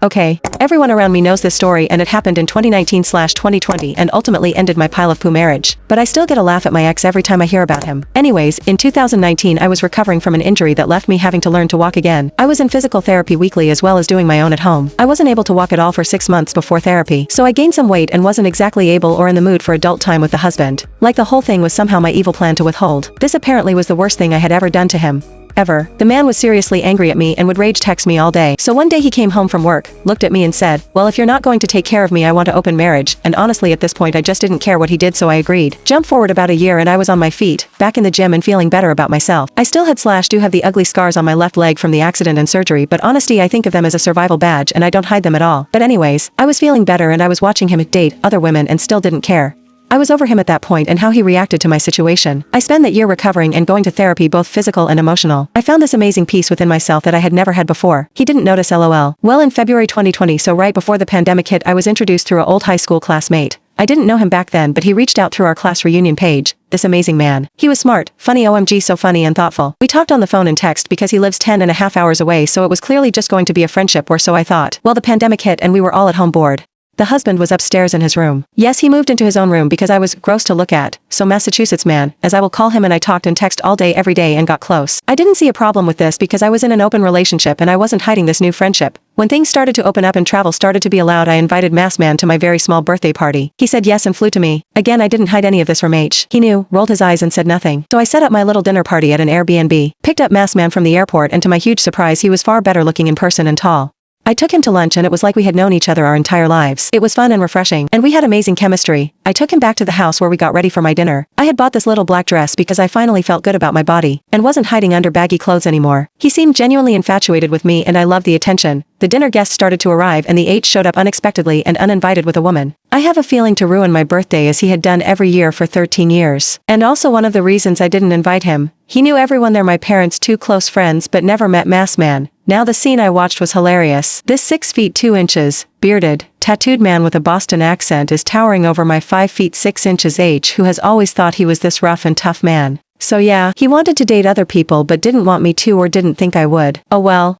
Okay, everyone around me knows this story and it happened in 2019/2020 and ultimately ended my pile of poo marriage. But I still get a laugh at my ex every time I hear about him. Anyways, in 2019 I was recovering from an injury that left me having to learn to walk again. I was in physical therapy weekly as well as doing my own at home. I wasn't able to walk at all for 6 months before therapy, so I gained some weight and wasn't exactly able or in the mood for adult time with the husband. Like the whole thing was somehow my evil plan to withhold. This apparently was the worst thing I had ever done to him. Ever. The man was seriously angry at me and would rage text me all day. So one day he came home from work, looked at me and said, "Well, if you're not going to take care of me, I want to open marriage." And honestly at this point I just didn't care what he did, so I agreed. Jump forward about a year and I was on my feet, back in the gym and feeling better about myself. I still do have the ugly scars on my left leg from the accident and surgery, but honestly I think of them as a survival badge and I don't hide them at all. But anyways, I was feeling better and I was watching him date other women and still didn't care. I was over him at that point and how he reacted to my situation. I spent that year recovering and going to therapy, both physical and emotional. I found this amazing peace within myself that I had never had before. He didn't notice, lol. Well, in February 2020, so right before the pandemic hit, I was introduced through an old high school classmate. I didn't know him back then, but he reached out through our class reunion page. This amazing man. He was smart, funny, OMG so funny and thoughtful. We talked on the phone and text because he lives 10.5 hours away, so it was clearly just going to be a friendship, or so I thought. Well, the pandemic hit and we were all at home bored. The husband was upstairs in his room. Yes, he moved into his own room because I was gross to look at, so Massachusetts man, as I will call him, and I talked and text all day every day and got close. I didn't see a problem with this because I was in an open relationship and I wasn't hiding this new friendship. When things started to open up and travel started to be allowed, I invited Massman to my very small birthday party. He said yes and flew to me. Again, I didn't hide any of this from H. He knew, rolled his eyes and said nothing. So I set up my little dinner party at an Airbnb, picked up Massman from the airport, and to my huge surprise he was far better looking in person and tall. I took him to lunch and it was like we had known each other our entire lives. It was fun and refreshing, and we had amazing chemistry. I took him back to the house where we got ready for my dinner. I had bought this little black dress because I finally felt good about my body, and wasn't hiding under baggy clothes anymore. He seemed genuinely infatuated with me and I loved the attention. The dinner guests started to arrive and the H showed up unexpectedly and uninvited with a woman. I have a feeling to ruin my birthday as he had done every year for 13 years. And also one of the reasons I didn't invite him. He knew everyone there, my parents' 2 close friends, but never met Massman. Now the scene I watched was hilarious. This 6 feet 2 inches, bearded, tattooed man with a Boston accent is towering over my 5 feet 6 inches H, who has always thought he was this rough and tough man. So yeah, he wanted to date other people but didn't want me to, or didn't think I would. Oh well.